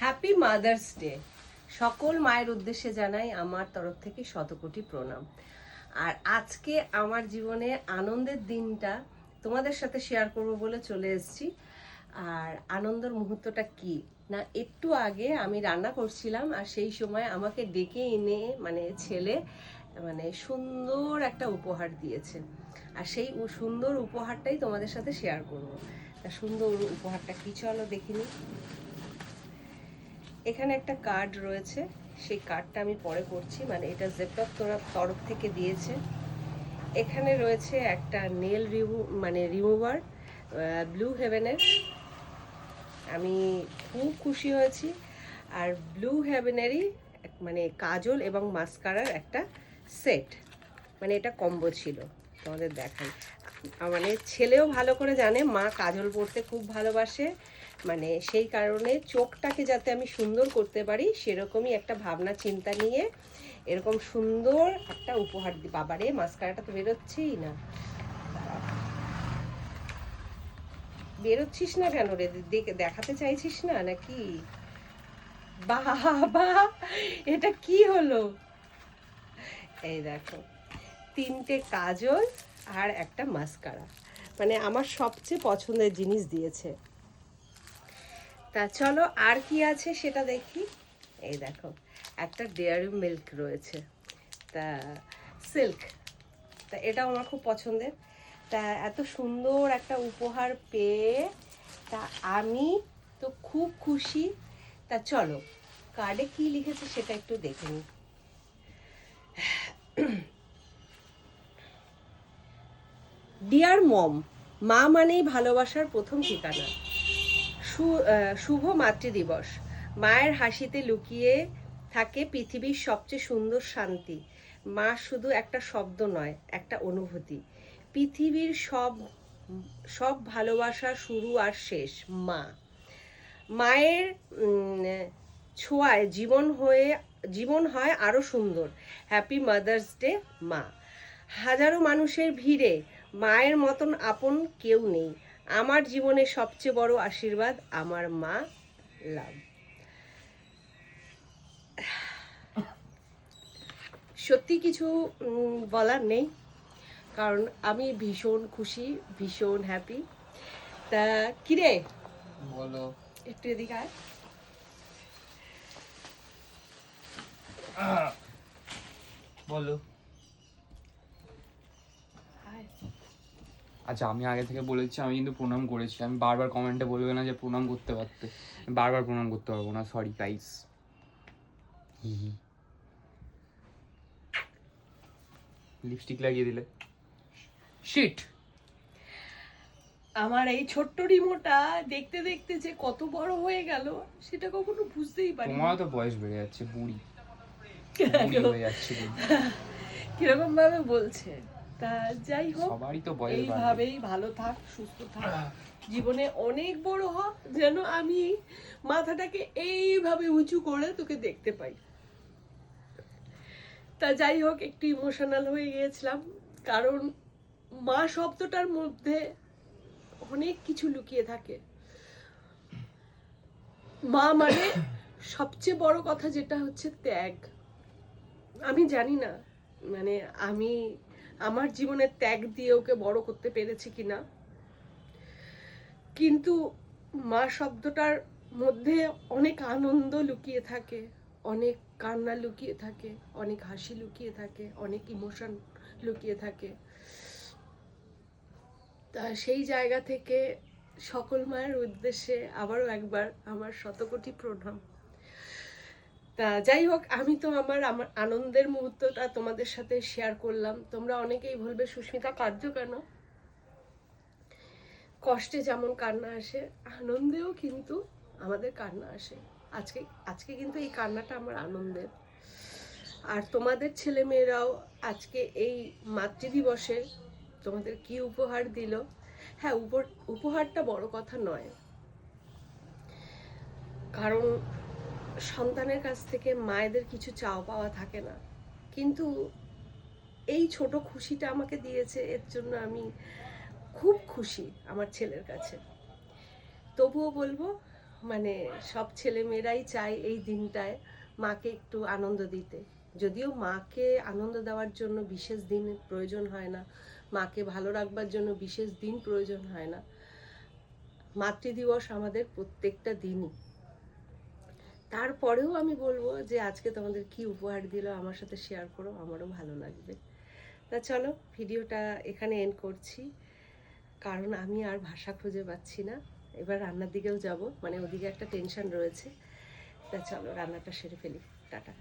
Happy mother's day. সকল মায়ের উদ্দেশ্যে জানাই আমার তরফ থেকে শতকোটি প্রণাম। আর আজকে আমার জীবনে আনন্দের দিনটা তোমাদের সাথে শেয়ার করব বলে চলে এসেছি। আর আনন্দের মুহূর্তটা কি না, একটু আগে আমি রান্না করছিলাম আর সেই সময় আমাকে ডেকে এনে ছেলে সুন্দর একটা উপহার দিয়েছে। আর সেই সুন্দর উপহারটাই তোমাদের সাথে শেয়ার করব। তা সুন্দর উপহারটা কি, চলো দেখিনি। এখানে একটা কার্ড রয়েছে, সেই কার্ডটা আমি পরে করছি, এটা জেপটপ তরফ থেকে দিয়েছে। এখানে রয়েছে একটা নেল রিমুভার ব্লু হেভেনের। আমি খুব খুশি হয়েছি। আর ব্লু হেভেনেরই কাজল এবং মাস্কারার একটা সেট, এটা কম্বো ছিল। তোমাদের দেখাই, ছেলেও ভালো করে জানে মা কাজল পরতে খুব ভালোবাসে, সেই কারণে চোখটাকে যাতে আমি সুন্দর করতে পারি সেরকমই একটা ভাবনা চিন্তা নিয়ে এরকম সুন্দর একটা উপহার দিই। বাবারে, মাস্কারাটা তো বেরোচ্ছেই না। বেরোচ্ছিস না কেন রে? দেখাতে চাইছিস না নাকি? বাবা, এটা কি হলো? এই দেখো, 3টে কাজল আর একটা মাস্কারা, আমার সবচেয়ে পছন্দের জিনিস দিয়েছে। তা চলো আর কি আছে সেটা দেখি। এই দেখো, একটা ডেয়ারি মিল্ক রয়েছে, তা সিল্ক, তা এটাও আমার খুব পছন্দের। তা এত সুন্দর একটা উপহার পেয়ে তা আমি তো খুব খুশি। তা চলো কার্ডে কি লিখেছে সেটা একটু দেখে নিই। ডিয়ার মম, মা মানেই ভালোবাসার প্রথম ঠিকানা। শুভ মাতৃদিবস। মায়ের হাসিতে লুকিয়ে থাকে পৃথিবীর সবচেয়ে সুন্দর শান্তি। মা শুধু একটা শব্দ নয়, একটা অনুভূতি। পৃথিবীর সব সব ভালোবাসা শুরু আর শেষ মা। মায়ের ছোঁয়ায় জীবন হয় আরো সুন্দর। হ্যাপি মাদার্স ডে মা। হাজারো মানুষের ভিড়ে মায়ের মতন আপন কেউ নেই। আমার জীবনের সবচেয়ে বড় আশীর্বাদ আমার মা। লাভ। সত্যি কিছু বলার নেই, কারণ আমি ভীষণ খুশি, ভীষণ হ্যাপি। তা কিরে বলো, একটু এদিকে আয়। বলো। আচ্ছা, আমি আগে থেকে বলেছি আমি কিন্তু প্রণাম করেছি। আমি বারবার কমেন্টে বলবে না যে প্রণাম করতে পারতে। বারবার প্রণাম করতে পারবো না, সরি গাইস। লিপস্টিক লাগিয়ে দিলে, শিট। আমার এই ছোট্ট রিমোটা দেখতে দেখতে যে কত বড় হয়ে গেল সেটা কখনো বুঝতেই পারি। তোমারও তো বয়স বেড়ে যাচ্ছে, বুড়ি হয়ে যাচ্ছে। কিরকম ভাবে বলছে? তা যাই হোক, সবারই তো বয়স এইভাবেই ভালো থাক, সুস্থ থাক, জীবনে অনেক বড় হ, যেন আমি মাথাটাকে এইভাবে উঁচু করে তোকে দেখতে পাই। তা যাই হোক, একটু ইমোশনাল হয়ে গিয়েছিলাম, কারণ মা শব্দটার মধ্যে অনেক কিছু লুকিয়ে থাকে। মা সবচেয়ে বড় কথা যেটা হচ্ছে ত্যাগ। আমি জানি না আমি আমার জীবনে ত্যাগ দিয়ে ওকে বড় করতে পেরেছি কিনা, কিন্তু মা শব্দটার মধ্যে অনেক আনন্দ লুকিয়ে থাকে, অনেক কান্না লুকিয়ে থাকে, অনেক হাসি লুকিয়ে থাকে, অনেক ইমোশন লুকিয়ে থাকে। তা সেই জায়গা থেকে সকল মায়ের উদ্দেশ্যে আবারও একবার আমার শতকোটি প্রণাম। তা যাই হোক, আমি তো আমার আনন্দের মুহূর্তটা তোমাদের সাথে শেয়ার করলাম। তোমরা অনেকেই বলবে সুস্মিতা কাঁদছো কেন? কষ্টে যেমন কান্না আসে, আনন্দেও কিন্তু আমাদের কান্না আসে। আজকে আজকে কিন্তু এই কান্নাটা আমার আনন্দের। আর তোমাদের ছেলেমেয়েরাও আজকে এই মাতৃদিবসে তোমাদের কি উপহার দিল? হ্যাঁ, উপহারটা বড় কথা নয়, কারণ সন্তানের কাছ থেকে মায়েদের কিছু চাওয়া পাওয়া থাকে না, কিন্তু এই ছোট খুশিটা আমাকে দিয়েছে, এর জন্য আমি খুব খুশি আমার ছেলের কাছে। তবুও বলবো মানে সব ছেলেমেয়েরাই চায় এই দিনটায় মাকে একটু আনন্দ দিতে। যদিও মাকে আনন্দ দেওয়ার জন্য বিশেষ দিন প্রয়োজন হয় না, মাকে ভালো রাখবার জন্য বিশেষ দিন প্রয়োজন হয় না, মাতৃদিবস আমাদের প্রত্যেকটা দিনই। তারপরেও আমি বলবো যে আজকে তোমাদের কি উপহার দিল আমার সাথে শেয়ার করো, আমারও ভালো লাগবে। তা চলো ভিডিওটা এখানে এন্ড করছি, কারণ আমি আর ভাষা খুঁজে পাচ্ছি না। এবার রান্নার দিকেও যাব, মানে ওদিকে একটা টেনশন রয়েছে। তা চলো রান্নাটা সেরে ফেলি। টাটা।